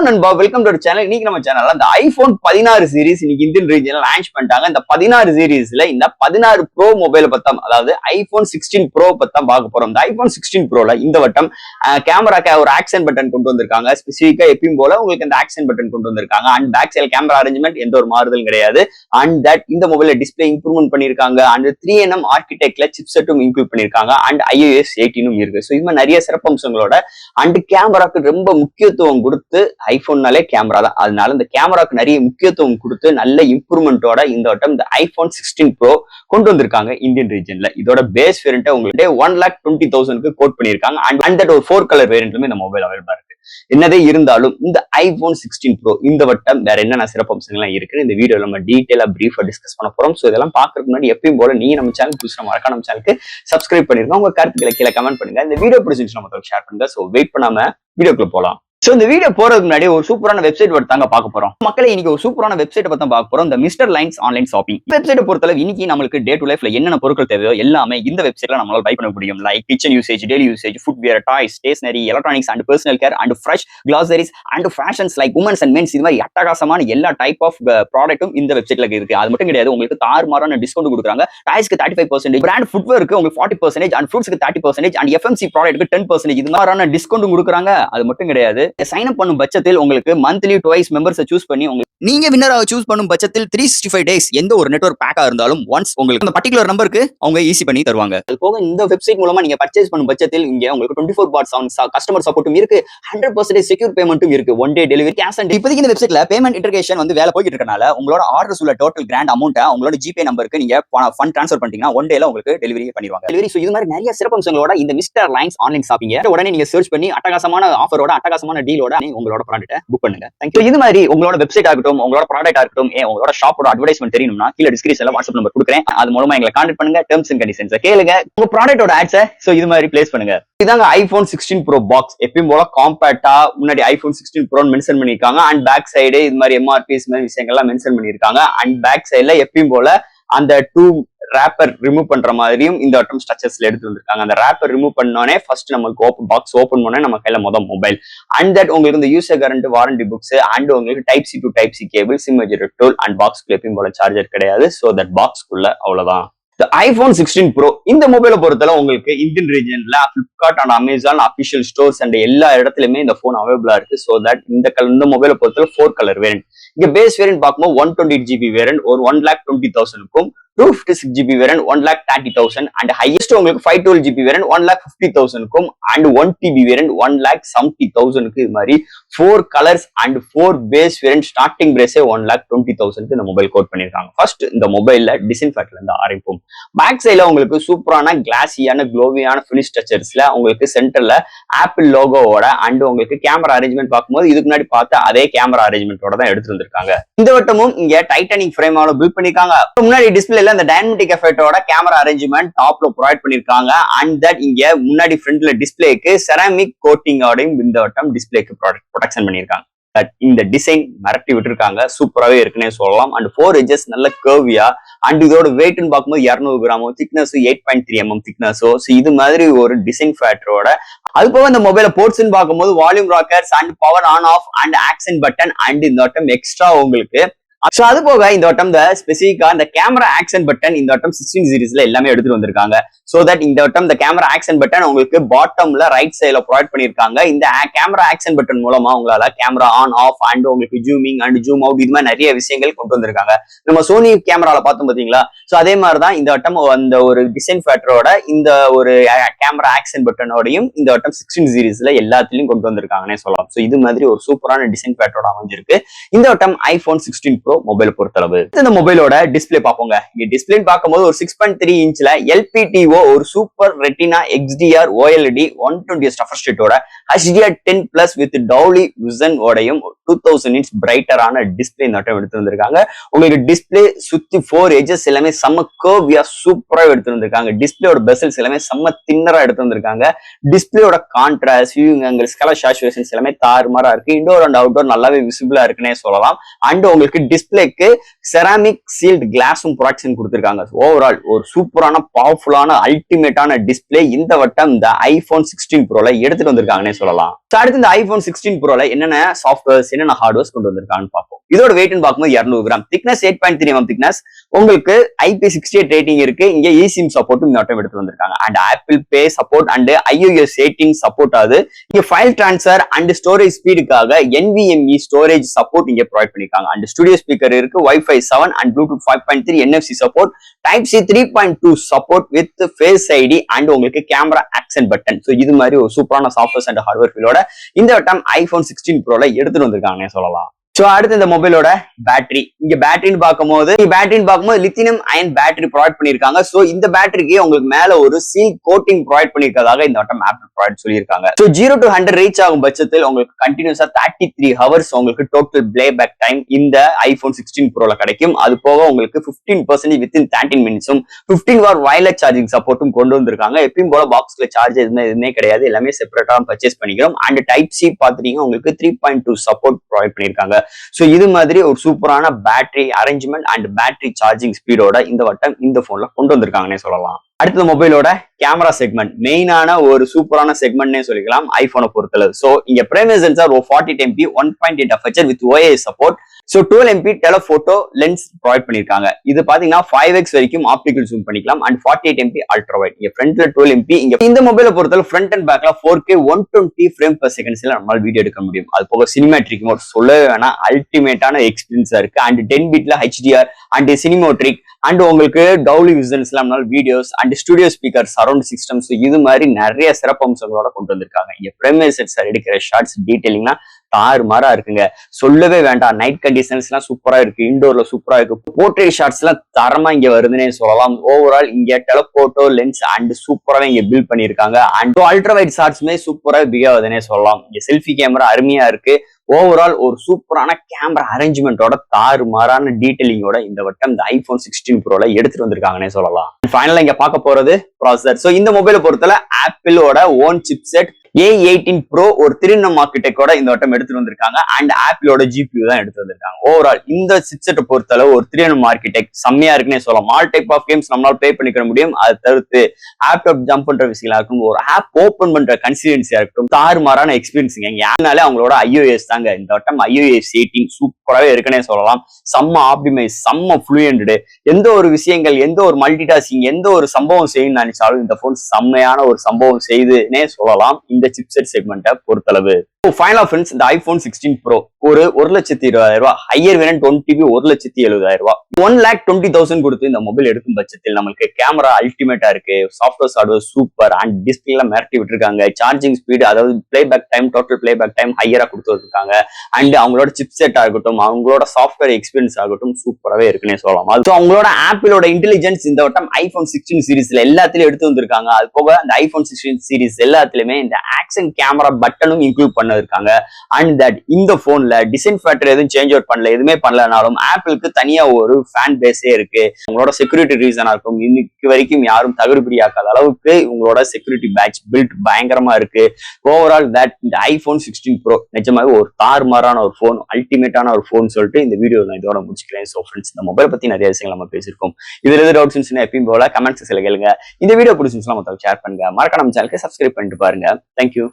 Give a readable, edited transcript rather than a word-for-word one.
நண்பா, welcome to channel. இன்னைக்கு நம்ம சேனல்ல இந்த ஐபோன் 16 சீரிஸ் இன்னைக்கு இந்தியன் ரீஜன்ல லான்ச் பண்ணிட்டாங்க. இந்த 16 சீரிஸ்ல இந்த 16 ப்ரோ மொபைல பத்தம், அதாவது ஐபோன் 16 ப்ரோ பத்தம் பார்க்க போறோம். இந்த ஐபோன் 16 ப்ரோல இந்த வட்டம் கேமராக்கு ஒரு ஆக்சன் பட்டன் கொண்டு வந்திருக்காங்க. ஸ்பெசிஃபிக்கா எப்பயும் போல உங்களுக்கு இந்த ஆக்சன் பட்டன் கொண்டு வந்திருக்காங்க. And back side camera arrangement எந்த ஒரு மாறுதலும் கிடையாது. அண்ட் தட் இந்த மொபைல டிஸ்பிளே இம்ப்ரூவ்மெண்ட் பண்ணிருக்காங்க. அண்ட் 3nm ஆர்கிடெக்ட்ல சிப்செட்டும் இன்க்ளூட் பண்ணிருக்காங்க. அண்ட் iOS 18 இருக்கு. ஸோ இது மாதிரி நிறைய சிறப்பம்சங்களோட அண்ட் கேமராக்கு ரொம்ப முக்கியத்துவம் கொடுத்து, ஐபோன்னாலே கேமரா தான், அதனால இந்த கேமராக்கு நிறைய முக்கியத்துவம் கொடுத்து நல்ல இம்ப்ரூவ்மெண்டோட இந்த வட்டம் இந்த ஐபோன் 16 ப்ரோ கொண்டு வந்திருக்காங்க இந்தியன் ரீஜன்ல. இதோட பேஸ் வேரியன்ட் உங்களுக்கு 1,20,000 கோட் பண்ணிருக்காங்க. அண்ட் தட் ஒரு 4 கலர் வேரியன்ட்லுமே இந்த மொபைல் அவைலபிளா இருக்கு. என்னதே இருந்தாலும் இந்த ஐபோன் 16 ப்ரோ இந்த வட்டம் வேற என்னென்ன சிறப்பம்சங்கள்லாம் இருக்கு இந்த வீடியோல நம்ம டீடைலா பிரீஃபா டிஸ்கஸ் பண்ண போறோம். ஸோ இதெல்லாம் பாக்குறதுக்கு முன்னாடி எப்பயும் போல நீங்க நம்ம சேனல் புதுசா மறக்காம நம்ம சேனலுக்கு சப்ஸ்கிரைப் பண்ணிருக்கோம். உங்க கருத்துக்களை கீழே கமெண்ட் பண்ணுங்க. இந்த வீடியோ பிடிச்சிருந்துச்சுன்னா நம்ம ஷேர் பண்ணுங்க. ஸோ வெயிட் பண்ணாம வீடியோக்குள்ள போலாம். சோ இந்த வீடியோ போறதுக்கு முன்னாடி ஒரு சூப்பரான வெப்சைட் தாங்க பார்க்க போறோம். மக்களே, இன்னைக்கு ஒரு சூப்பரான வெப்சைட் பத்தி பார்க்க போறோம். இந்த மிஸ்டர் லைன்ஸ் ஆன்லைன் ஷாப்பிங் வெப்சைட்டை பொறுத்தளவு இன்னைக்கு நம்மளுக்கு டே டு லைஃப்ல என்னென்ன பொருட்கள் தேவையோ எல்லாமே இந்த வெப்சைட்ல நம்மளால பை பண்ண முடியும். Like kitchen usage, daily usage, footwear, toys, stationery, electronics and personal care and fresh groceries and fashions like women's and men's, இது மாதிரி அட்டகாசமான எல்லா டைப் ஆஃப் ப்ராடக்ட்டும் இந்த வெப்சைட்ல இருக்கு. அது மட்டும் கிடையாது, உங்களுக்கு தாறுமாறான டிஸ்கவுண்ட் கொடுக்குறாங்க. டாய்ஸ்க்கு 35%, பிராண்ட் ஃபுட்வேருக்கு உங்களுக்கு 40% அண்ட் ஃப்ரூட்ஸ்க்கு 30% அண்ட் எஃப்எம்சி ப்ராடக்ட்க்கு 10%, இது மாதிரியான டிஸ்கவுண்ட் கொடுக்குறாங்க. அது மட்டும் கிடையாது, சைன் அப் பண்ணும் பட்சத்தில் உங்களுக்கு மந்த்லி ட்வைஸ் மெம்பர்ஸை சூஸ் பண்ணி நீங்க வின்னராக சூஸ் பண்ணும் பட்சத்தில் 365 டேஸ் எந்த ஒரு நெட்வொர்க் பேக்கா இருந்தாலும் ஒன்ஸ் உங்களுக்கு அந்த பர்டிகுலர் நம்பருக்கு அவங்க ஈஸி பண்ணி தருவாங்க. அது போக இந்த வெப்சைட் மூலமா நீங்க பர்ச்சேஸ் பண்ணும் பட்சத்தில் இங்க உங்களுக்கு 24/7 கஸ்டமர் சப்போர்ட்டும் இருக்கு. 100% செக்யூர் பேமெண்ட்டும் இருக்கு. One day delivery, cash on. இப்போதைக்கு இந்த வெப்சைட்ல பேமெண்ட் இன்டகிரேஷன் வந்து வேலை போயிட்டு இருக்கனால உங்களோட ஆர்டர்ஸ் உள்ள டோட்டல் கிராண்ட் அமௌண்ட்டை உங்களோட ஜிபே நம்பருக்கு நீங்க ஃபண்ட் ட்ரான்ஸ்ஃபர் பண்ணிட்டீங்கன்னா ஒன் டேல உங்களுக்கு டெலிவரி பண்ணிடுவாங்க. டெலிவரி. ஸோ இது மாதிரி நிறைய சிறப்பம்சங்களோட இந்த மிஸ்டர் லைன்ஸ் ஆன்லைன் ஷாப்பிங் உடனே நீங்க சர்ச் பண்ணி அட்டகாசமான ஆஃபரோட அட்டகாசமான டீலோட உங்களோட ப்ராடக்ட்டை புக் பண்ணுங்க. தேங்க்யூ. இது மாதிரி உங்களோட வெப்சைட் ஆகட்டும், உங்களோட ப்ராடக்ட் ஆகட்டும், உங்களோட ஷாப்போட அட்வர்டைஸ்மெண்ட் தெரியணும்னா கீழே டிஸ்கிரிப்ஷன்ல வாட்ஸ்அப் நம்பர் கொடுக்குறேன். அது மூலமா எங்களை கான்டாக்ட் பண்ணுங்க. டெர்ம்ஸ் அண்ட் கண்டிஷன்ஸ் கேளுங்க. உங்க ப்ராடக்ட்டோட ஆட்ஸை இது மாதிரி பிளேஸ் பண்ணுங்க. இதாங்க ஐபோன் 16 ப்ரோ பாக்ஸ். எப்பயும் போல காம்பேக்டா முன்னாடி ஐபோன் 16 ப்ரோ மென்ஷன் பண்ணிருக்காங்க. அண்ட் பேக் சைடு இது மாதிரி எம்ஆர்பிஸ் மாதிரி விஷயங்கள்லாம் மென்ஷன் பண்ணிருக்காங்க. அண்ட் பேக் சைடுல எப்பயும் போல அந்த 2 ரேப்பர் ரிமூவ் பண்ற மாதிரியும் இந்த வட்டம் ஸ்ட்ரக்சர்ஸ்ல எடுத்து வந்திருக்காங்க. அந்த ரேப்பர் ரிமூவ் பண்ணோனே ஃபர்ஸ்ட் நமக்கு பாக்ஸ் ஓபன் பண்ணே நம்ம கையில மொபைல். அண்ட் தட் உங்களுக்கு இந்த user current, warranty books and உங்களுக்கு type C to type C cable, SIM ejector tool and box எப்பயும் போல சார்ஜர் கிடையாது. ஸோ தட் பாக்ஸ்க்குள்ள அவ்வளவுதான். ஐபோன் 16 ப்ரோ இந்த மொபைலை பொறுத்தல உங்களுக்கு இந்தியன் ரீஜன்ல Flipkart and Amazon official stores and எல்லா இடத்துலயுமே இந்த போன் அவைலபிளா இருக்கு. ஸோ தட் இந்த மொபைலை பொறுத்தல 4 கலர் வேரியன்ட். இங்க பேஸ் வேரியன்ட் பார்க்கும்போது 128GB வேரியன்ட் ஒரு 1,20,000க்கும், 256GB வேரியன்ட் 1,30,000 அண்ட் ஹையஸ்ட் உங்களுக்கு 512GB வேரியன்ட் 1,50,000க்கும் அண்ட் 1TB வேரியன்ட் 1,70,000க்கு. இது மாதிரி 4 colours and 4 base variant. Starting பிரேஸே 1,20,000க்கு இந்த மொபைல் கோட் பண்ணிருக்காங்க. ஃபர்ஸ்ட் இந்த மொபைல்ல டிசைன் ஃபேக்டர்ல இருந்து ஆரம்பிப்போம். பேக் சைட்ல உங்களுக்கு சூப்பரான கிளாஸியான க்ளோவியான ஃபினிஷ் ஸ்ட்ரக்சர்ஸ்ல உங்களுக்கு சென்டர்ல ஆப்பிள் லோகோவோட அண்ட் உங்களுக்கு கேமரா அரேஞ்ச்மெண்ட் பார்க்கும்போது இதுக்கு முன்னாடி பார்த்த அதே கேமரா அரேஞ்ச்மெண்டோட தான் எடுத்து வந்திருக்காங்க. இந்த வட்டமும் இங்க டைட்டானிக் ஃப்ரேமால பில்ட் பண்ணிருக்காங்க. முன்னாடி டிஸ்பிளேல இந்த டைனமிக் எஃபெக்டோட கேமரா அரேஞ்ச்மெண்ட் டாப்ல ப்ரொவைட் பண்ணிருக்காங்க. அண்ட் தட் இங்க முன்னாடி ஃப்ரண்ட்ல டிஸ்பிளேக்கு செராமிக் கோட்டிங்கோடையும் இந்த வட்டம் டிஸ்பிளேக்கு ப்ரொடெக்ஷன் பண்ணிருக்காங்க. இந்த டிசைன் மிரட்டி விட்டுருக்காங்க. சூப்பராகவே இருக்குன்னே சொல்லலாம். அண்ட் 4 எட்ஜஸ் நல்ல கர்வியா அண்ட் இதோட வெயிட்னு பார்க்கும்போது 200 கிராமோ, திக்னஸ் 8.3mm திக்னஸோ. ஸோ இது மாதிரி ஒரு டிசைன் ஃபேக்டரோட அது போக இந்த மொபைல போர்ட்ஸ்ன்னு பார்க்கும்போது volume Rockers and power on off and action button and இந்த வட்டம் எக்ஸ்ட்ரா உங்களுக்கு. ஸோ அது போக இந்த வட்டம் இந்த ஸ்பெசிஃபிக்கா இந்த கேமரா ஆக்சன் பட்டன் இந்த வட்டம் 16 சீரிஸ்ல எல்லாமே எடுத்துட்டு வந்திருக்காங்க. ஸோ தட் இந்த வட்டம் இந்த கேமரா ஆக்சன் பட்டன் உங்களுக்கு பாட்டம்ல ரைட் சைட்ல ப்ரொவைட் பண்ணிருக்காங்க. இந்த கேமரா ஆக்சன் பட்டன் மூலமா உங்களால கேமரா ஆன் ஆஃப் அண்ட் உங்களுக்கு ஜூமிங் அண்ட் ஜூம் அவுட் இது மாதிரி நிறைய விஷயங்கள் கொண்டு வந்திருக்காங்க. நம்ம சோனி கேமரால பார்த்தோம் பாத்தீங்களா? ஸோ அதே மாதிரிதான் இந்த வட்டம் அந்த ஒரு டிசைன் ஃபேக்டரோட இந்த ஒரு கேமரா ஆக்சன் பட்டனோடையும் இந்த வட்டம் 16 சீரிஸ்ல எல்லாத்திலையும் கொண்டு வந்திருக்காங்கன்னே சொல்லலாம். ஸோ இது மாதிரி ஒரு சூப்பரான டிசைன் ஃபேக்டரோட அமைஞ்சிருக்கு இந்த வட்டம் ஐபோன் 16 ப்ரோ மொபைல் பொறுத்தளவு. இந்த மொபைலோட டிஸ்பிளே பார்ப்போங்க. இங்க டிஸ்பிளே பார்க்கும்போது ஒரு 6.3 இன்ச்ல LPTO ஒரு super retina XDR OLED 120 refresh ரேட்டோட HDR10+ வித் டவுலி விஷன் ஓடையும் 2000 nits பிரைட்டரான டிஸ்பிளே இந்த வட்டம் எடுத்து வந்திருக்காங்க. உங்களுக்கு டிஸ்பிளே சுத்தி 4 edges எல்லாமே செம்ம கர்வியா சூப்பரா எடுத்து வந்திருக்காங்க. டிஸ்பிளேயோட பெசல்ஸ் எல்லாமே செம்ம தின்னரா எடுத்து வந்திருக்காங்க. டிஸ்பிளேயோட contrast, viewing angles, colour saturations எல்லாமே தாறுமாறா இருக்கு. இன்டோர் அண்ட் அவுட்டோர் நல்லாவே விசிபிளா இருக்குன்னே சொல்லலாம். அண்ட் உங்களுக்கு டிஸ்பிளேக்கு செராமிக் சீல்ட் கிளாஸும் ப்ரொடக்ஷன் கொடுத்திருக்காங்க. ஓவரால் ஒரு சூப்பரான பவர்ஃபுல்லான அல்டிமேட்டான டிஸ்பிளே இந்த வட்டம் இந்த ஐபோன் 16 ப்ரோல எடுத்துட்டு வந்திருக்காங்கன்னே சொல்லலாம். அடுத்து இந்த ஐபோன் 16 ப்ரோல என்னென்ன சாஃப்ட்வேர்ஸ் என்னென்ன ஹார்ட்வேர்ஸ் கொண்டு வந்திருக்காங்கன்னு பார்ப்போம். இதோட வெயிட்னு பார்க்கும்போது 200 கிராம், திக்னஸ் 8.3 mm திக்னஸ், உங்களுக்கு IP68 ரேட்டிங் இருக்கு. இங்க eSIM சப்போர்ட்டும் இந்த வட்டம் எடுத்து வந்திருக்காங்க. And Apple Pay support and iOS 18 support ஆகுது. இங்க ஃபைல் டிரான்ஸ்ஃபர் அண்ட் ஸ்டோரேஜ் ஸ்பீடுக்காக NVMe ஸ்டோரேஜ் சப்போர்ட் இங்க ப்ரொவைட் பண்ணிருக்காங்க. அண்ட் ஸ்டுடியோ ஸ்பீக்கர் இருக்கு, Wi-Fi 7 and Bluetooth 5.3 NFC support, Type-C 3.2 support with Face ID and உங்களுக்கு கேமரா ஆக்சன் பட்டன். ஸோ இது மாதிரி ஒரு சூப்பரான சாஃப்ட்வேர்ஸ் அண்ட் ஹார்ட்வேர் ஃபீலோட இந்த வட்டம் ஐபோன் 16 ப்ரோல எடுத்துட்டு வந்திருக்காங்கன்னு சொல்லலாம். சோ அடுத்து இந்த மொபைலோட பேட்டரி, இங்க பேட்டரின்னு பார்க்கும்போது லித்தியம் அயன் பேட்டரி ப்ரொவைட் பண்ணிருக்காங்க. சோ இந்த பேட்டரிக்கு உங்களுக்கு மேல ஒரு சீல் கோட்டிங் ப்ரொவைட் பண்ணிருக்கதாக இந்த வட்டம் ஆப்பிள் ப்ரொவைட் சொல்லியிருக்காங்க. சோ 0 to 100 ரீச் ஆகும் பட்சத்தில் உங்களுக்கு கண்டினியூஸா 33 ஹவர்ஸ் உங்களுக்கு டோட்டல் பிளே பேக் டைம் இந்த ஐபோன் 16 ப்ரோல கிடைக்கும். அது போக உங்களுக்கு 15% வித்தின் 13 மினிட்ஸும் 15 வாட் வயர்லெஸ் சார்ஜிங் சப்போர்ட்டும் கொண்டு வந்திருக்காங்க. எப்பயும் போல பாக்ஸ்ல சார்ஜ் எதுவுமே கிடையாது, எல்லாமே செப்பரேட்டா பர்ச்சேஸ் பண்ணிக்கிறோம். அண்ட் Type-C பாத்துட்டீங்க உங்களுக்கு 3.2 சப்போர்ட் ப்ரொவைட் பண்ணிருக்காங்க. சோ இது மாதிரி ஒரு சூப்பரான battery arrangement and battery charging ஸ்பீடோட இந்த வட்டம் இந்த போன்ல கொண்டு வந்திருக்காங்கன்னே சொல்லலாம். அடுத்த மொபைலோட கேமரா செக்மெண்ட் மெயினான ஒரு சூப்பரான செக்மெண்ட்னே சொல்லிக்கலாம் ஐபோனை பொறுத்தளவு. சோ இங்க primary sensor 40MP 1.8 aperture with OIS support. So 12MP telephoto lens provide பண்ணிருக்காங்க. இது பாத்தீங்கன்னா 5x வரைக்கும் ஆப்டிகல் ஜூம் பண்ணிக்கலாம் அண்ட் 48MP அல்ட்ரா வைட். இங்க ஃப்ரண்ட்ல 12MP. இங்க இந்த மொபைலை பொறுத்தளவு ஃப்ரண்ட் அண்ட் பேக்ல 4K 120 ஃப்ரேம் per செகண்ட்ஸ்ல நம்மளால வீடியோ எடுக்க முடியும். அது போக சினிமேட்ரிக் மோட் சொல்லவே வேணாம், அல்டிமேட்டான எக்ஸ்பீரியன்ஸா இருக்கு. அண்ட் 10 பிட்ல HDR அண்ட் சினிமோட்ரிக் அண்ட் உங்களுக்கு டவுலி விசன்ஸ்ல நம்மளால videos and studio speaker surround systems இது மாதிரி நிறைய சிறப்பம்சங்களோட கொண்டு வந்திருக்காங்க. இங்க பிரைமரி சென்சார் எடுக்கிற ஷார்ட்ஸ் டீடைலிங்னா தாறுமாறா இருக்குங்க, சொல்லவே வேண்டாம். நைட் கண்டிஷன்ஸ் எல்லாம் சூப்பரா இருக்கு, இண்டோர்ல சூப்பரா இருக்கு, போர்ட்ரேட் ஷார்ட்ஸ் எல்லாம் தரமா இங்க வருதுன்னே சொல்லலாம். ஓவரால் இங்க டெலபோட்டோ லென்ஸ் அண்ட் சூப்பராவே இங்க பில்ட் பண்ணிருக்காங்க. அண்ட் அல்ட்ரா வைட் ஷார்ட்ஸ்மே சூப்பரா பிக் ஆகுதுன்னே சொல்லலாம். இங்க செல்ஃபி கேமரா அருமையா இருக்கு. ஓவரால் ஒரு சூப்பரான கேமரா அரேஞ்ச்மெண்டோட தாறுமாறான டீடைலிங்கோட இந்த வட்டம் இந்த ஐபோன் 16 ப்ரோல எடுத்துட்டு வந்திருக்காங்கன்னே சொல்லலாம். ஃபைனலா இங்க பார்க்க போறது ப்ராசஸர். சோ இந்த மொபைலை பொறுத்தல ஆப்பிளோட ஓன் சிப்செட் A18 Pro ஒரு 3nm ஆர்க்கிடெக்டோட இந்த வட்டம் எடுத்துட்டு வந்திருக்காங்க. அண்ட் ஆப்பிளோட GPU தான் எடுத்து வந்திருக்காங்க. ஓவரால் இந்த சிப்செட்டை பொறுத்தளவு ஒரு 3nm ஆர்க்கிடெக்ட் செம்மையா இருக்குன்னே சொல்லலாம். ஆல் டைப் ஆஃப் கேம்ஸ் நம்மளால ப்ளே பண்ணிக்க முடியும். அதை தவிர்த்து ஆப்டாப் ஜம்ப் பண்ற விஷயங்களா இருக்கட்டும், ஒரு ஆப் ஓபன் பண்ற கன்சிடென்சியா இருக்கட்டும், தாறுமாறான எக்ஸ்பீரியன்ஸிங்க. இங்க யாருனாலே அவங்களோட iOS தாங்க. இந்த வட்டம் iOS 18 சூப்பராகவே இருக்குன்னே சொல்லலாம். செம்ம ஆப்டிமைஸ், செம்ம ஃப்ளூயன்ட். எந்த ஒரு விஷயங்கள், எந்த ஒரு மல்டி டாஸ்கிங், எந்த ஒரு சம்பவம் செய்யணும்னு நினைச்சாலும் இந்த போன் செம்மையான ஒரு சம்பவம் செய்துன்னே சொல்லலாம் இந்த சிப்செட் செக்மெண்ட்டை பொறுத்தளவு. ஃபைனல் ஃப்ரெண்ட்ஸ், இந்த ஐபோன் 16 ப்ரோ ஒரு 1,20,000 ஹையர் வேரியன்ட் 1TB 1,70,000 1,20,000 கொடுத்து இந்த மொபைல் எடுக்கும் பட்சத்தில் நமக்கு கேமரா அல்டிமேட்டா இருக்கு, சாஃப்ட்வேர் ஹார்ட்வேர் சூப்பர் அண்ட் டிஸ்பிளேல மிரட்டி விட்டுருக்காங்க. சார்ஜிங் ஸ்பீடு, அதாவது playback time, total playback time ஹையரா கொடுத்து வச்சிருக்காங்க. அண்ட் அவங்களோட சிப்செட் ஆகட்டும், அவங்களோட சாஃப்ட்வேர் எக்ஸ்பீரியன்ஸ் ஆகட்டும் சூப்பராகவே இருக்குன்னே சொல்லலாம். அது அவங்களோட ஆப்பிளோட இன்டெலிஜென்ஸ் இந்த வட்டம் ஐபோன் 16 சீரிஸ்ல எல்லாத்திலயும் எடுத்து வந்திருக்காங்க. அது போக அந்த ஐபோன் 16 சீரிஸ் எல்லாத்திலுமே இந்த ஆக்ஷன் கேமரா பட்டனும் இன்க்ளூட் பண்ண இருக்காங்க. அண்ட் தட் இந்த போன்ல டிசைன் ஃபேக்டர் எதுவும் சேஞ்ச் அவுட் பண்ணல, எதுவுமே பண்ணலனாலும் ஆப்பிளுக்கு தனியா ஒரு ஃபேன் பேஸே இருக்கு. உங்களோட செக்யூரிட்டி ரீசனா இருக்கும், இன்னைக்கு வரைக்கும் யாரும் தகுதியாக்காத அளவுக்கு உங்களோட செக்யூரிட்டி பேட்ச் பில்ட் பயங்கரமா இருக்கு. ஓவரால் தட் இந்த ஐபோன் 16 ப்ரோ நிஜமாவே ஒரு தாறுமாறான ஒரு போன், அல்டிமேட்டான ஒரு போன் சொல்லிட்டு இந்த வீடியோ நான் இதோட முடிச்சுக்கிறேன். ஸோ ஃப்ரெண்ட்ஸ், இந்த மொபைல் பத்தி நிறைய விஷயங்கள் நம்ம பேசியிருக்கோம். இதுல எது டவுட்ஸ் இருந்துச்சுன்னா எப்பயும் போல கமெண்ட் செக்ஷன்ல கேளுங்க. இந்த வீடியோ பிடிச்சிருந்துச்சுன்னா மொத்தம் ஷேர் பண்ணுங்க. மறக்காம நம்ம சேனலுக்கு சப்ஸ்கிரைப் பண்ணிட்டு பாருங்க. தேங்க்யூ.